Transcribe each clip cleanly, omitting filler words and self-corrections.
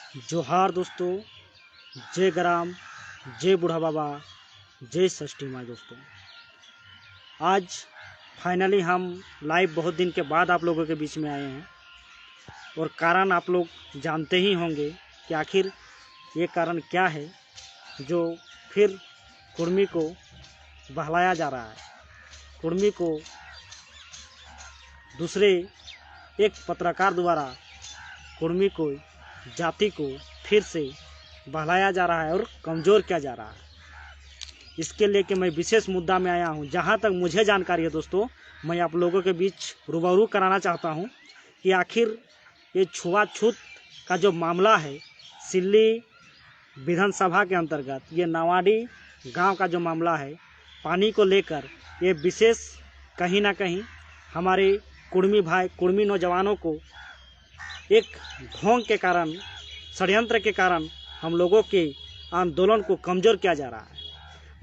जोहार दोस्तों, जय ग्राम, जय बूढ़ा बाबा, जय षष्ठी माई। दोस्तों आज फाइनली हम लाइव बहुत दिन के बाद आप लोगों के बीच में आए हैं और कारण आप लोग जानते ही होंगे कि आखिर ये कारण क्या है जो फिर कुर्मी को बहलाया जा रहा है। कुर्मी को दूसरे एक पत्रकार द्वारा कुर्मी को जाति को फिर से बहलाया जा रहा है और कमज़ोर किया जा रहा है। इसके लेके मैं विशेष मुद्दा में आया हूं। जहां तक मुझे जानकारी है दोस्तों, मैं आप लोगों के बीच रूबरू कराना चाहता हूं कि आखिर ये छुआछूत का जो मामला है सिल्ली विधानसभा के अंतर्गत ये नावाडी गांव का जो मामला है, पानी को लेकर ये विशेष कहीं ना कहीं हमारे कुर्मी भाई कुर्मी नौजवानों को एक ढोंग के कारण, षड्यंत्र के कारण हम लोगों के आंदोलन को कमज़ोर किया जा रहा है।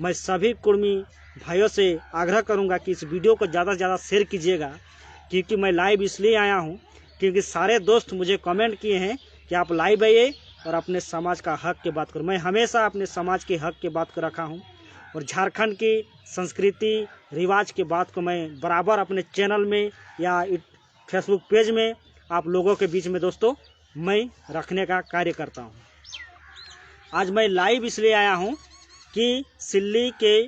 मैं सभी कुर्मी भाइयों से आग्रह करूंगा कि इस वीडियो को ज़्यादा से ज़्यादा शेयर कीजिएगा, क्योंकि मैं लाइव इसलिए आया हूं क्योंकि सारे दोस्त मुझे कमेंट किए हैं कि आप लाइव आइए और अपने समाज का हक की बात करो। मैं हमेशा अपने समाज के हक की बात को रखा हूं और झारखंड की संस्कृति रिवाज की बात को मैं बराबर अपने चैनल में या फेसबुक पेज में आप लोगों के बीच में दोस्तों मैं रखने का कार्य करता हूं। आज मैं लाइव इसलिए आया हूं कि सिल्ली के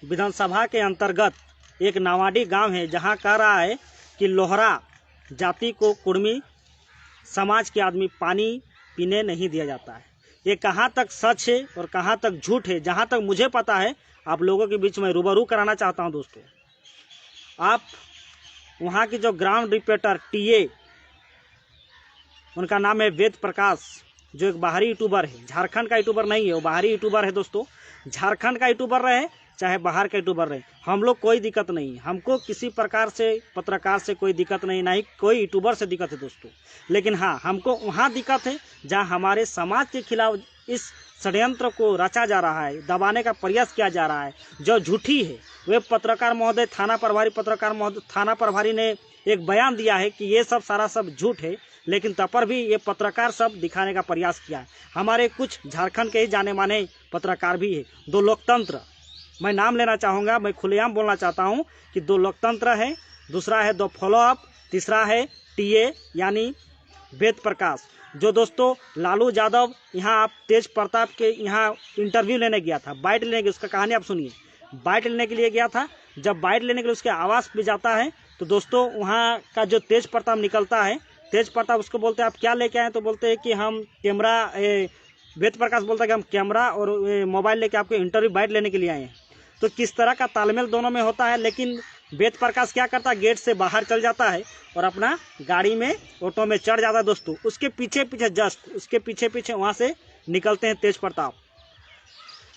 विधानसभा के अंतर्गत एक नावाडी गांव है जहां कह रहा है कि लोहरा जाति को कुर्मी समाज के आदमी पानी पीने नहीं दिया जाता है। ये कहां तक सच है और कहां तक झूठ है, जहां तक मुझे पता है आप लोगों के बीच में रूबरू कराना चाहता हूं। दोस्तों आप वहां की जो ग्राउंड रिपोर्टर टीए, उनका नाम है वेद प्रकाश, जो एक बाहरी यूट्यूबर है, झारखंड का यूट्यूबर नहीं है, वो बाहरी यूट्यूबर है। दोस्तों झारखंड का यूट्यूबर रहे चाहे बाहर का यूट्यूबर रहे, हम लोग कोई दिक्कत नहीं, हमको किसी प्रकार से पत्रकार से कोई दिक्कत नहीं, ना ही कोई यूट्यूबर से दिक्कत है दोस्तों। लेकिन हाँ, हमको वहाँ दिक्कत है जहाँ हमारे समाज के खिलाफ इस षड्यंत्र को रचा जा रहा है, दबाने का प्रयास किया जा रहा है, जो झूठी है। वे पत्रकार महोदय, थाना प्रभारी पत्रकार महोदय, थाना प्रभारी ने एक बयान दिया है कि ये सब सारा सब झूठ है, लेकिन तब पर भी ये पत्रकार सब दिखाने का प्रयास किया है। हमारे कुछ झारखंड के ही जाने माने पत्रकार भी है। दो लोकतंत्र, मैं नाम लेना चाहूँगा, मैं खुलेआम बोलना चाहता हूँ कि दो लोकतंत्र है, दूसरा है दो फॉलोअप, तीसरा है टीए यानी वेद प्रकाश, जो दोस्तों लालू यादव यहाँ आप तेज प्रताप के यहाँ इंटरव्यू लेने गया था, बाइट लेने की, उसका कहानी आप सुनिए। बाइट लेने के लिए गया था, जब बाइट लेने के लिए उसके आवास पे जाता है तो दोस्तों वहाँ का जो तेज प्रताप निकलता है, तेज प्रताप उसको बोलते हैं आप क्या लेके आए, तो बोलते हैं कि हम कैमरा, वेद प्रकाश बोलता है कि हम कैमरा और मोबाइल लेके आपके इंटरव्यू बाइट लेने के लिए आए हैं। तो किस तरह का तालमेल दोनों में होता है। लेकिन वेद प्रकाश क्या करता है, गेट से बाहर चल जाता है और अपना गाड़ी में, ऑटो में चढ़ जाता है। दोस्तों उसके पीछे पीछे, जस्ट उसके पीछे पीछे वहाँ से निकलते हैं तेज प्रताप।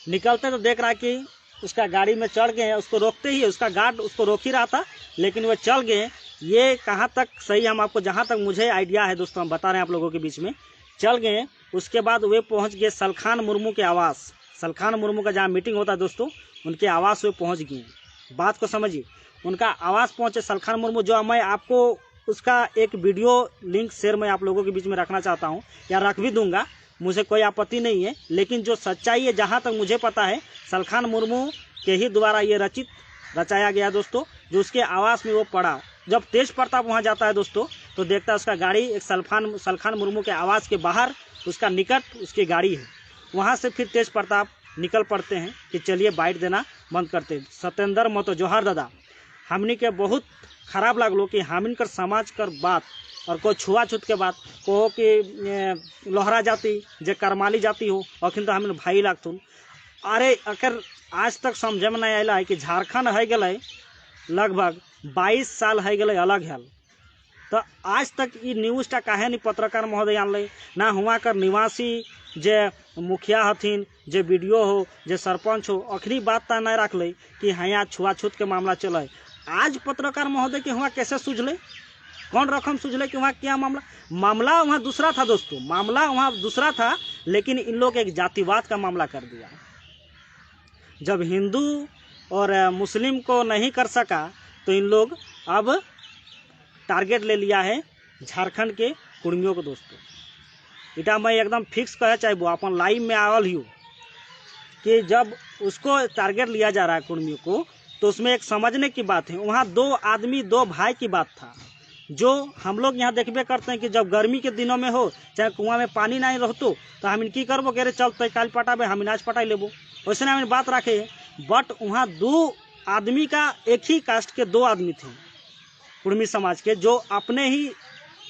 निकलते तो देख रहा है कि उसका गाड़ी में चढ़ गए हैं, उसको रोकते ही उसका गार्ड उसको रोक ही रहा था, लेकिन वह चल गए। ये कहाँ तक सही, हम आपको जहाँ तक मुझे आइडिया है दोस्तों हम बता रहे हैं आप लोगों के बीच में, चल गए। उसके बाद वे पहुँच गए सलखान मुर्मू के आवास, सलखान मुर्मू का जहाँ मीटिंग होता है दोस्तों, उनके आवास वे पहुँच गए। बात को समझिए, उनका आवास पहुँचे सलखान मुर्मू, जो मैं आपको उसका एक वीडियो लिंक शेयर मैं आप लोगों के बीच में रखना चाहता हूँ, या रख भी दूंगा, मुझे कोई आपत्ति नहीं है। लेकिन जो सच्चाई है, जहाँ तक मुझे पता है, सलखान मुर्मू के ही द्वारा ये रचाया गया दोस्तों, जो उसके आवास में वो पड़ा। जब तेज प्रताप वहाँ जाता है दोस्तों तो देखता है उसका गाड़ी एक सलखान मुर्मू के आवास के बाहर, उसका निकट उसकी गाड़ी है। वहाँ से फिर तेज प्रताप निकल पड़ते हैं कि चलिए बाइट देना बंद करते हैं। सत्येंद्र महतो, जोहार दादा, हमनी के बहुत खराब लगलो कि हमिन कर समाज कर बात और कोई छुआछूत के बात कहो कि लोहरा जाति जे करमाली जाति हो, अखिन तो हमें भाई लागतुन। अरे अगर आज तक समझ में नहीं आया है कि झारखंड है गए लगभग 22 साल है गए अलग है, तो आज तक ये न्यूज़ टा काहे नहीं पत्रकार महोदय आनल ना, हुआ कर निवासी जे मुखिया हथिन, जे वीडियो हो, जे सरपंच हो, अखरी बात ता नहीं रखल कि हाँ यहाँ छुआछूत के मामला चले। आज पत्रकार महोदय के हुआ कैसे सूझले, कौन रकम सूझले कि वहाँ क्या मामला वहाँ दूसरा था दोस्तों, मामला वहाँ दूसरा था, लेकिन इन लोग एक जातिवाद का मामला कर दिया। जब हिंदू और मुस्लिम को नहीं कर सका तो इन लोग अब टारगेट ले लिया है झारखंड के कुर्मियों को। दोस्तों इटा मैं एकदम फिक्स कहे चाहबो अपन लाइव में आवल ही कि जब उसको टारगेट लिया जा रहा है कुर्मियों को, तो उसमें एक समझने की बात है। वहाँ 2 आदमी 2 भाई की बात था, जो हम लोग यहाँ देखबे करते हैं कि जब गर्मी के दिनों में हो, चाहे कुआं में पानी नहीं रहतो, तो हम इनकी करबो कह रहे चल काल पटाबे, हम आज पटाई लेबो, वैसे हम बात रखे। बट वहाँ 2 आदमी का एक ही कास्ट के 2 आदमी थे कुर्मी समाज के, जो अपने ही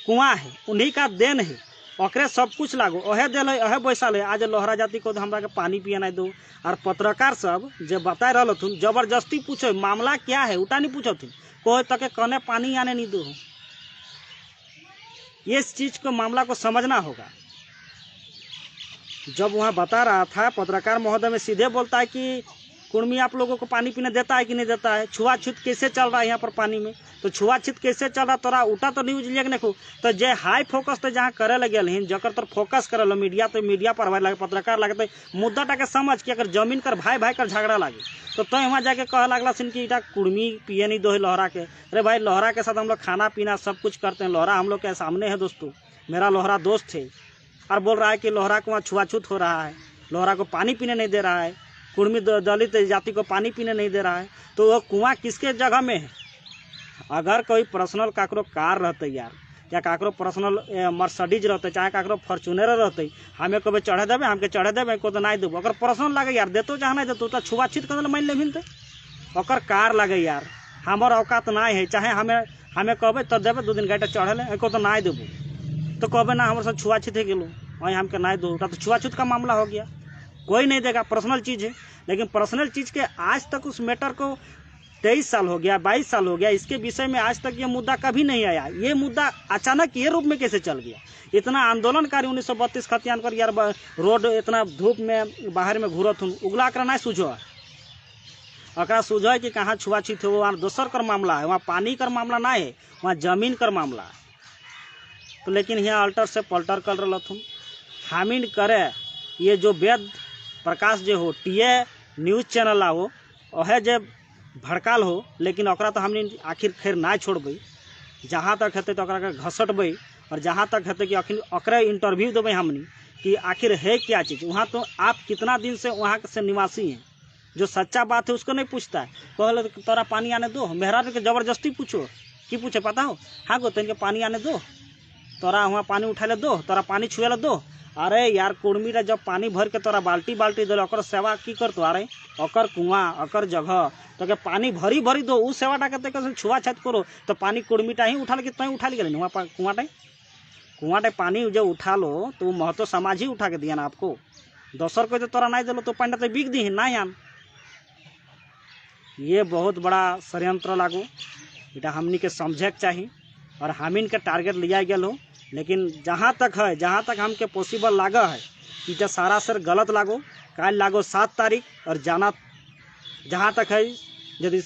कुआं है, उन्हीं का देन है, ओकरे सब कुछ लागो, ओहे दिल है, ओहे बैसल है। आज लोहरा जाति को हमरा के पानी पिए नहीं दो। और पत्रकार सब जो बता रहा थुन, जबरदस्ती पूछो मामला क्या है, उटा नहीं पूछो थी, कोई तक कने पानी आने नहीं दो। ये इस चीज को मामला को समझना होगा। जब वहाँ बता रहा था पत्रकार महोदय में सीधे बोलता है कि कुर्मी आप लोगों को पानी पीने देता है कि नहीं देता है, छुआछूत कैसे चल रहा है यहाँ पर पानी में, तो छुआछूत कैसे चल रहा तोरा उठा तो न्यूज लिया देखो। तो जे हाई फोकस तो जहाँ करे लगे हैं, जकर तर फोकस करे लो मीडिया, तो मीडिया पर लगे पत्रकार लगे, तो मुद्दा टाके समझ के अगर जमीन कर भाई भाई कर झगड़ा लगे, तो वहाँ जाके कह लगला सिन कि इटा कुर्मी पिए नहीं दो है लोहरा के। अरे भाई लोहरा के साथ हम लोग खाना पीना सब कुछ करते हैं, लोहरा हम लोग के सामने है दोस्तों, मेरा लोहरा दोस्त है, और बोल रहा है कि लोहरा को वहाँ छुआछूत हो रहा है, लोहरा को पानी पीने नहीं दे रहा है, कुर्मी दलित जाति को पानी पीने नहीं दे रहा है। तो वो कुआं किसके जगह में है? अगर कोई पर्सनल काकरो कार रहते यार, या काकरो पर्सनल मर्सिडीज रहते, चाहे काकरो फॉर्चूनर रहते, हमें कभी चढ़े देवे, हमके चढ़े देवे को तो नहीं देबो। अगर पर्सनल लगे यार देतो जहाँ नहीं देतो, तो छुआछूत कर मान ले मिलते। ओकर कार लगे यार, हमार औकात नहीं है, चाहे हमें कहबे तो देवे 2 दिन गाड़ी चढ़े ले को तो नहीं देबो, तो कहबे ना हमारे साथ छुआछूत है गेलो, वहीं हमके नहीं दो, तो छुआछूत का मामला हो गया। कोई नहीं देगा, पर्सनल चीज़ है। लेकिन पर्सनल चीज़ के आज तक उस मैटर को 23 साल हो गया, 22 साल हो गया, इसके विषय में आज तक ये मुद्दा कभी नहीं आया। ये मुद्दा अचानक ये रूप में कैसे चल गया? इतना आंदोलनकारी 1932 खतियान कर यार रोड इतना धूप में बाहर में घूरत हूँ, उगला कर नहीं सूझो, अकरा सूझो है कि कहाँ छुआछूत है, वहाँ दोसर कर मामला है, वहाँ पानी कर मामला नहीं है, वहाँ जमीन कर मामला है। तो लेकिन यहाँ अल्टर से पल्टर कर रहा हूँ, हामिन करे ये जो वेद प्रकाश जो हो टीए न्यूज़ चैनल हो, वह जो भड़काल हो, लेकिन ओकरा तो हमने आखिर खैर ना छोड़बै, जहाँ तक हेतै तो ओकरा घसटबै, और जहाँ तक हेतै कि आखिर ओकरे इंटरव्यू देबै हमने कि आखिर है क्या चीज़ वहाँ। तो आप कितना दिन से वहाँ से निवासी हैं, जो सच्चा बात है उसको नहीं पूछता है। कहले तोरा पानी आने दो, मेहरारू के जबरदस्ती पूछो, कि पूछे पता हो, हाँ गो तेन पानी आने दो, तोरा वहाँ पानी उठा ले दो, तोरा पानी छुए ले दो। अरे यार कुर्मी रे जब पानी भर के तोरा बाल्टी दिल, ओकर सेवा की कर तो, अरे ओकर कुआं ओकर जगह तो के पानी भरी भरी दो, उस सेवा टाके छुआछूत करो, तो पानी कुर्मीटा ही उठा ले, तुम उठा ले वहाँ कुआं पानी जो उठा लो, तो महतो समाज ही उठा के दिया ना आपको, दोसर कोई तो तोरा नहीं दिलो, तो पानी तो बिक दी ना आन। ये बहुत बड़ा षड्यंत्र लागो, इटा हमनी के समझे के चाहिए, और हमीन के टारगेट लिया गया हो। लेकिन जहाँ तक है, जहाँ तक हमके पॉसिबल लागा है कि जो सारा सर गलत लागो, कल लागो 7 तारीख, और जाना जहाँ तक है यदि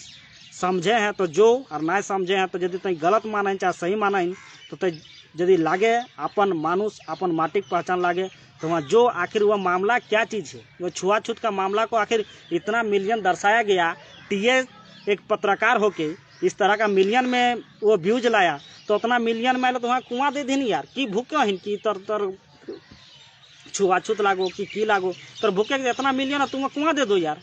समझे हैं तो जो, और नहीं समझे हैं तो यदि तुम गलत माना चाहे सही माना तो यदि लागे अपन मानुष अपन माटी की पहचान लागे, तो वहाँ जो आखिर वह मामला क्या चीज़ है, वो छुआछूत का मामला को आखिर इतना मिलियन दर्शाया गया, टीए एक पत्रकार होके इस तरह का मिलियन में वो व्यूज लाया, तो उतना मिलियन में तो वहाँ कुआं दे दी यार, कि भूखे हिन कि तर छुआछूत लागो कि लागो, तर भूखे इतना मिलियन है, तुम कुआं दे दो यार,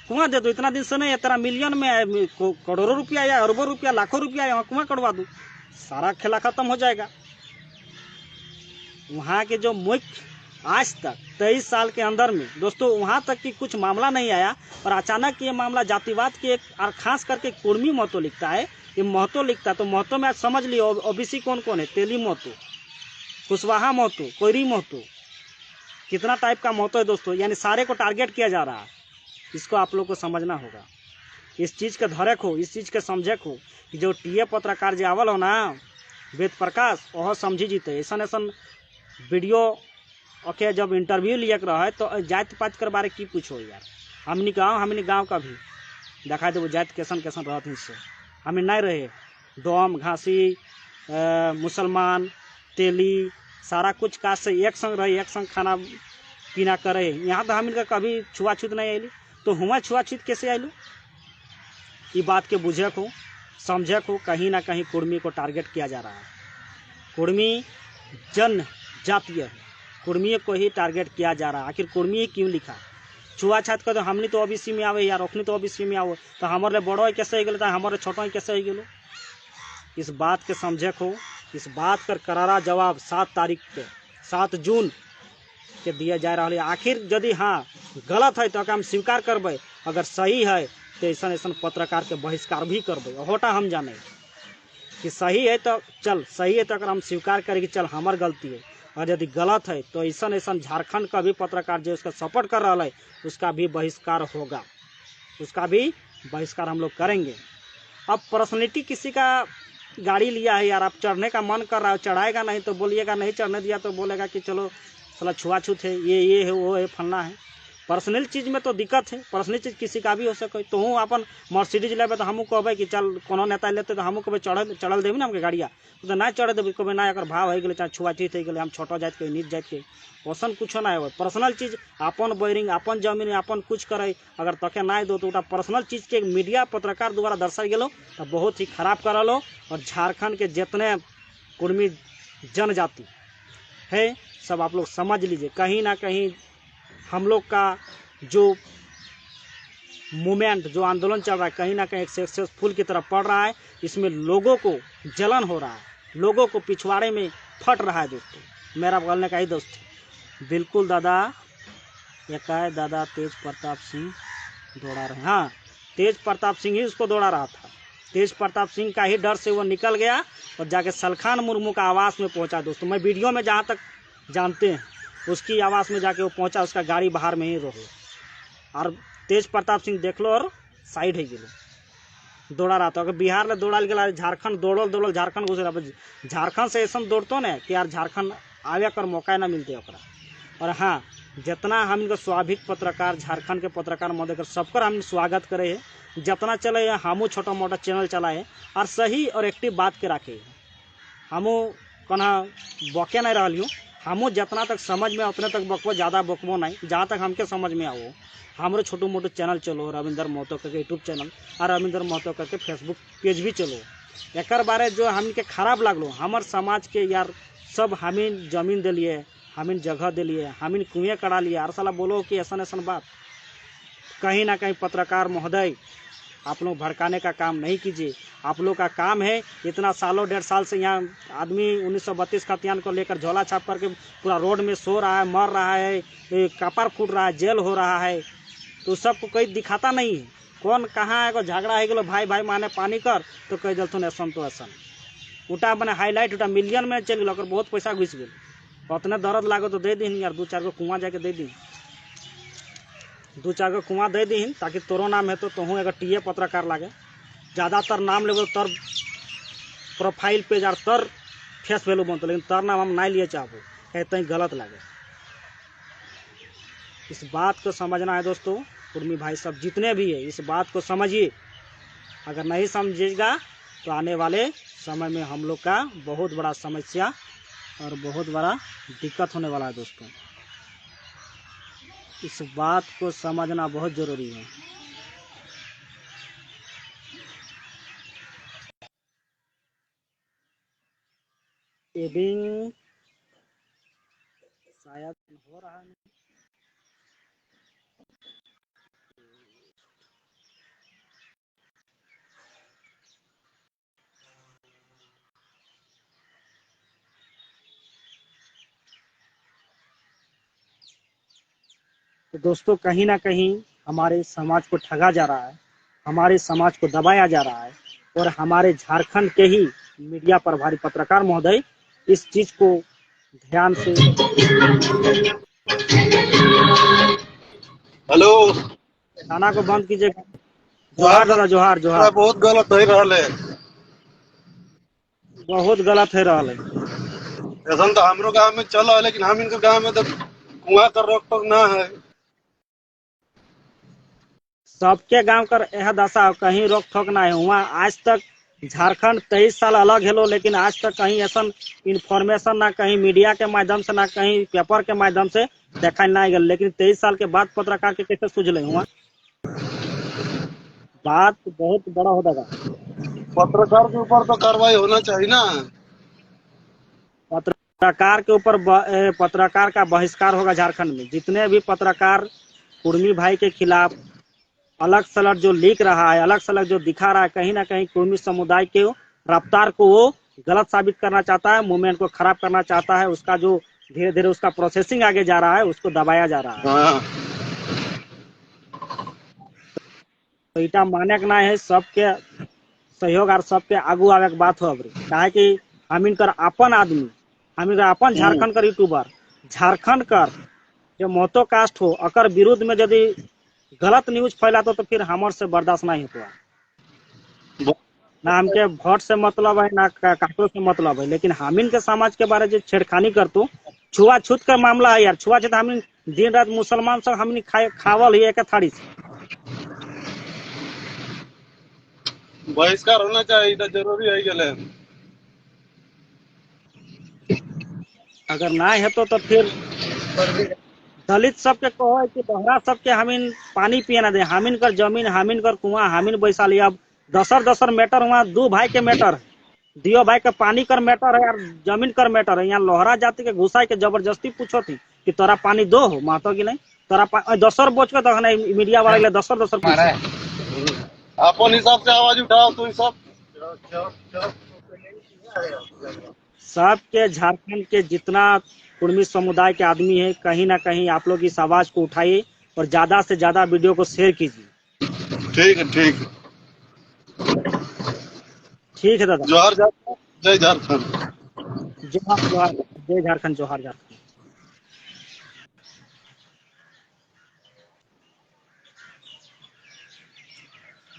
कुआं दे दो। इतना दिन से नहीं है, तेरा मिलियन में करोड़ों रुपया या अरबों रुपया लाखों रुपया है, वहाँ कुआं कटवा दो, सारा खेला खत्म हो जाएगा। वहाँ के जो मुख्य आज तक 23 साल के अंदर में दोस्तों वहाँ तक कि कुछ मामला नहीं आया, और अचानक ये मामला जातिवाद के एक, और खास करके कुर्मी महतो लिखता है, ये महतो लिखता है, तो महतो में आज समझ लियो ओबीसी कौन कौन है, तेली महतो, कुशवाहा महतो, कोयरी महतो, कितना टाइप का महतो है दोस्तों, यानी सारे को टारगेट किया जा रहा है। इसको आप लोग को समझना होगा, इस चीज़ के धरक हो, इस चीज़ के समझे हो कि जो टीए पत्रकार जो आवल हो ना वेद प्रकाश, वह समझी जीते। ऐसा ऐसा वीडियो ओके जब इंटरव्यू लिया रहा है, तो जाति पात कर बारे की पूछो यार, हमनी गाँव का भी देखा दे, वो जाति कैसन कैसन रहते इससे हमें नहीं रहे, डोम घासी मुसलमान तेली सारा कुछ कास्ट से एक संग रहे, एक संग खाना पीना करे। यहाँ तो हम इनका कभी छुआछूत नहीं आयलू, तो हुआ छुआछूत कैसे आयलू? ये बात के बुझे को समझे को कहीं ना कहीं कुर्मी को टारगेट किया जा रहा है। कुर्मी जन जातीय है, कुर्मी को ही टारगेट किया जा रहा है। आखिर कुर्मी क्यों लिखा? छुआछात कर हमने तो ओबीसी में आवे यार, ओखनी तो ओबीसी में आओ, तो हमारे बड़ो कैसे हो गए, हमारे छोटो कैसे हो गए? इस बात के समझे हो, इस बात कर करारा जवाब 7 तारीख के 7 जून के दिया जा रहा है। आखिर यदि हाँ गलत है तो हम स्वीकार करबे, अगर सही है तो ऐसा ऐसा पत्रकार के बहिष्कार भी करबे। होटा हम जाने कि सही है तो चल, सही है तो अगर हम स्वीकार करें कि चल हमार गलती है, और यदि गलत है तो ऐसा ऐसा झारखंड का भी पत्रकार जो उसका सपोर्ट कर रहा है उसका भी बहिष्कार होगा, उसका भी बहिष्कार हम लोग करेंगे। अब पर्सनैलिटी किसी का गाड़ी लिया है यार, आप चढ़ने का मन कर रहा है, चढ़ाएगा नहीं तो बोलिएगा, नहीं चढ़ने दिया तो बोलेगा कि चलो साला छुआछूत है, ये है, वो है, फलना है। पर्सनल चीज़ में तो दिक्कत है, पर्सनल चीज़ किसी का भी हो सके। तो हूँ अपन मर्सिडीज लेबे तो हमू कहबे कि चल कोनो नेता लेते तो हमू कहबे चढ़ल देबे ना हमके गाड़िया, तो ना चढ़ देबे, कहबे ना अगर भाव हो गए, चाहे छुआछूत हो गए, हम छोटो जात के नीच जात के, ओसन कुछ ना हो। पर्सनल चीज़ अपन बोरिंग अपन जमीन अपन कुछ करे, अगर तके ना दो तो पर्सनल चीज़ के मीडिया पत्रकार द्वारा दर्शाई गलो तो बहुत ही खराब करलो। और झारखंड के जितने कुर्मी जनजाति है सब आप लोग समझ लीजिए, कहीं ना कहीं हम लोग का जो मूवमेंट, जो आंदोलन चल रहा है, कहीं ना कहीं एक सक्सेसफुल की तरफ पड़ रहा है। इसमें लोगों को जलन हो रहा है, लोगों को पिछवाड़े में फट रहा है। दोस्तों मेरा बोलने का ही दोस्त बिल्कुल दादा, एक है दादा तेज प्रताप सिंह दौड़ा रहे, हाँ तेज प्रताप सिंह ही उसको दौड़ा रहा था। तेज प्रताप सिंह का ही डर से वो निकल गया और जाके सलखान मुर्मू का आवास में पहुंचा। दोस्तों मैं वीडियो में जहाँ तक जानते हैं उसकी आवास में जाके वो पहुंचा, उसका गाड़ी बाहर में ही रोको, और तेज प्रताप सिंह देख लो और साइड है गेलो, दौड़ा रहा था। अगर बिहार में दौड़ा गया, झारखंड दौड़ल झारखंड घुस रहा, झारखंड से ऐसा दौड़तो ना कि यार झारखंड आवे कर मौका ना मिलते ओकरा। और हाँ, जितना हम इनका स्वाभाविक पत्रकार, झारखंड के पत्रकार महोदय कर सबकर हम स्वागत करे है, जितना चले हमू छोटा मोटा चैनल चलाए और सही और एक्टिव बात के रखे, हमू कना बके नहीं रही हूँ, हमू जितना तक समझ में उतने तक बकबो, ज़्यादा बकबो नहीं, जहाँ तक हमके समझ में आओ। हमारे छोटो मोटो चैनल चलो, रविंदर महतो करके यूट्यूब चैनल और रविंदर महतो करके फेसबुक पेज भी चलो। एक बारे जो हमके खराब लगलो, हमार समाज के यार सब हमीन जमीन दिलिए, हमीन जगह दिलिए, हमीन कुएँ करा लिए, और साला बोलो कि ऐसा ऐसा बात। कहीं ना कहीं पत्रकार महोदय आप लोग भड़काने का काम नहीं कीजिए। आप लोग का काम है, इतना सालों 1.5 साल से यहाँ आदमी 1932 खतियान को लेकर झोला छाप करके पूरा रोड में सो रहा है, मर रहा है, कपार फूट रहा है, जेल हो रहा है, तो सबको कोई दिखाता नहीं है। कौन कहाँ है, झगड़ा है गलो भाई भाई माने पानी कर तो कह दिलथुन ऐसा तो ऐसा, उटा मैंने हाईलाइट उटा मिलियन में चल गया, बहुत पैसा घुस गए, उतने दर्द लागो तो दे दी यार, 2-4 गो कुआं जाके दे दी, 2-4 गो कुआं दे दी, ताकि तोरो नाम है तो तुहूँ अगर टीए पत्रकार लागे, ज़्यादातर नाम लेगो तर प्रोफाइल पेज और तर फेस वैल्यू बनते, लेकिन तर नाम हम नहीं लिए चाहबो, कहते हैं गलत लगे। इस बात को समझना है दोस्तों, कुर्मी भाई सब जितने भी है इस बात को समझिए। अगर नहीं समझेगा तो आने वाले समय में हम लोग का बहुत बड़ा समस्या और बहुत बड़ा दिक्कत होने वाला है। दोस्तों इस बात को समझना बहुत ज़रूरी है। एडिंग शायद हो रहा है, तो दोस्तों कहीं ना कहीं हमारे समाज को ठगा जा रहा है, हमारे समाज को दबाया जा रहा है, और हमारे झारखंड के ही मीडिया प्रभारी पत्रकार महोदय इस चीज को ध्यान से। हेलो, गाना को बंद कीजिएगा। जोहार दादा, जोहार जोहार। बहुत गलत हो रहा है, बहुत गलत है रहा है। ऐसा तो हमरो गांव में चल रहा है, लेकिन हम इनके गांव में तो कुआं कर रोक टोक ना है। सबके गांव कर यह दशा, कहीं रोक टोक ना है हुआ आज तक। झारखंड 23 साल अलग हेलो, लेकिन आज तक कहीं ऐसा इन्फॉर्मेशन ना कहीं मीडिया के माध्यम से ना कहीं पेपर के माध्यम से देखा ना गया, लेकिन 23 साल के बाद पत्रकार के कैसे सूझले हुआ, बात बहुत बड़ा हो जाएगा। पत्रकार के ऊपर तो कार्रवाई होना चाहिए ना। पत्र पत्रकार के ऊपर पत्रकार का बहिष्कार होगा झारखंड में। जितने भी पत्रकार कुर्मी भाई के खिलाफ अलग सलग जो लिख रहा है, अलग सलग जो दिखा रहा है, कहीं ना कहीं कुर्मी समुदाय के रफ्तार को वो गलत साबित करना चाहता है, मूवमेंट को खराब करना चाहता है। उसका जो धीरे धीरे उसका प्रोसेसिंग आगे जा रहा है, उसको दबाया जा रहा है। हाँ तो इटा माने के ना है, सबके सहयोग और सबके आगू आवे के बात हो। अबरी काहे कि हम इनकर अपन आदमी, हम इनकर अपन झारखंड कर यूट्यूबर, झारखंड कर जो मोतो कास्ट हो, अकर विरुद्ध में यदि गलत न्यूज फैलातो तो फिर हमर से बर्दाश्त नहीं होता। ना हमके वोट से मतलब है, ना काकरो से मतलब है, लेकिन हमिन के समाज के बारे में छेड़खानी करतो, छुआछूत का मामला है यार। छुआछूत हम दिन रात मुसलमान सब हमनी खावल ही एक थाड़ी से। बहिष्कार होना चाहिए, इतना जरूरी है गेले। अगर ना है तो फिर दलित सबके कहो है कि बहरा सबके हमिन पानी पिए ना दे, हमिन कर जमीन, हमिन कर कुआं, हमिन बैसा लिया। अब दसर मैटर हुआ, दो भाई के मैटर है, दियो भाई के पानी कर मैटर है और जमीन कर मैटर है। यहाँ लोहरा जाति के घुसाई के जबरदस्ती पूछो थी कि तोरा पानी दो हो मातो की नहीं, तोरा दसर बोझ के दखना मीडिया वाले दसर अपन हिसाब से आवाज उठाओ, तो सब सबके झारखंड के जितना कुर्मी समुदाय के आदमी है, कहीं ना कहीं आप लोग इस आवाज को उठाइए और ज्यादा से ज्यादा वीडियो को शेयर कीजिए। ठीक है, ठीक है। ठीक है दादा। जोहार झारखंड, जय झारखंड। जोहार जोहार, जय झारखंड, जोहार झारखंड।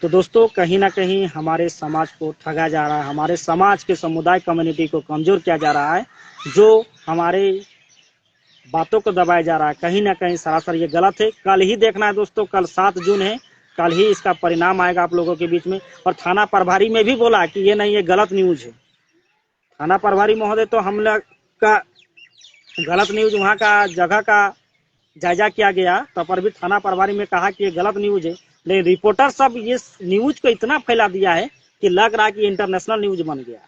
तो दोस्तों, कहीं ना कहीं हमारे समाज को ठगा जा रहा है, हमारे समाज के समुदाय कम्युनिटी को कमजोर किया जा रहा है, जो हमारे बातों को दबाया जा रहा है। कहीं ना कहीं सरासर ये गलत है। कल ही देखना है दोस्तों, कल 7 जून है, कल ही इसका परिणाम आएगा आप लोगों के बीच में। और थाना प्रभारी में भी बोला कि ये नहीं, ये गलत न्यूज है। थाना प्रभारी महोदय तो हम लोग का गलत न्यूज, वहाँ का जगह का जायजा किया गया, तब पर भी थाना प्रभारी में कहा कि ये गलत न्यूज है। लेकिन रिपोर्टर सब ये न्यूज को इतना फैला दिया है कि लग रहा है कि इंटरनेशनल न्यूज बन गया।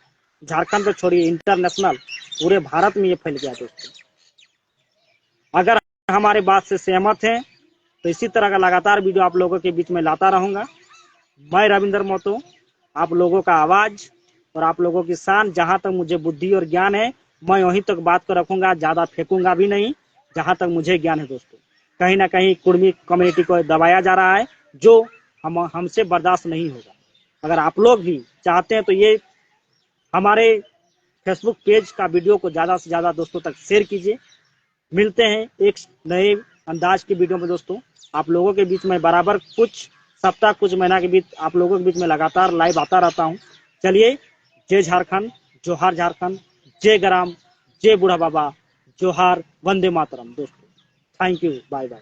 झारखंड तो छोड़िए, इंटरनेशनल पूरे भारत में ये फैल गया दोस्तों। अगर हमारे बात से सहमत हैं तो इसी तरह का लगातार वीडियो आप लोगों के बीच में लाता रहूंगा। मैं रविंदर महतो, आप लोगों का आवाज और आप लोगों की शान। जहां तक मुझे बुद्धि और ज्ञान है, मैं वहीं तक बात को रखूंगा, ज्यादा फेंकूंगा भी नहीं। जहां तक मुझे ज्ञान है दोस्तों, कहीं ना कहीं कुर्मी कम्युनिटी को दबाया जा रहा है, जो हमसे बर्दाश्त नहीं होगा। अगर आप लोग भी चाहते हैं तो ये हमारे फेसबुक पेज का वीडियो को ज्यादा से ज्यादा दोस्तों तक शेयर कीजिए। मिलते हैं एक नए अंदाज की वीडियो में दोस्तों। आप लोगों के बीच में बराबर कुछ सप्ताह, कुछ महीना के बीच आप लोगों के बीच में लगातार लाइव आता रहता हूं। चलिए, जय झारखंड, जोहार झारखंड, जय ग्राम, जय बूढ़ा बाबा, जोहार, वंदे मातरम दोस्तों। Thank you, bye bye.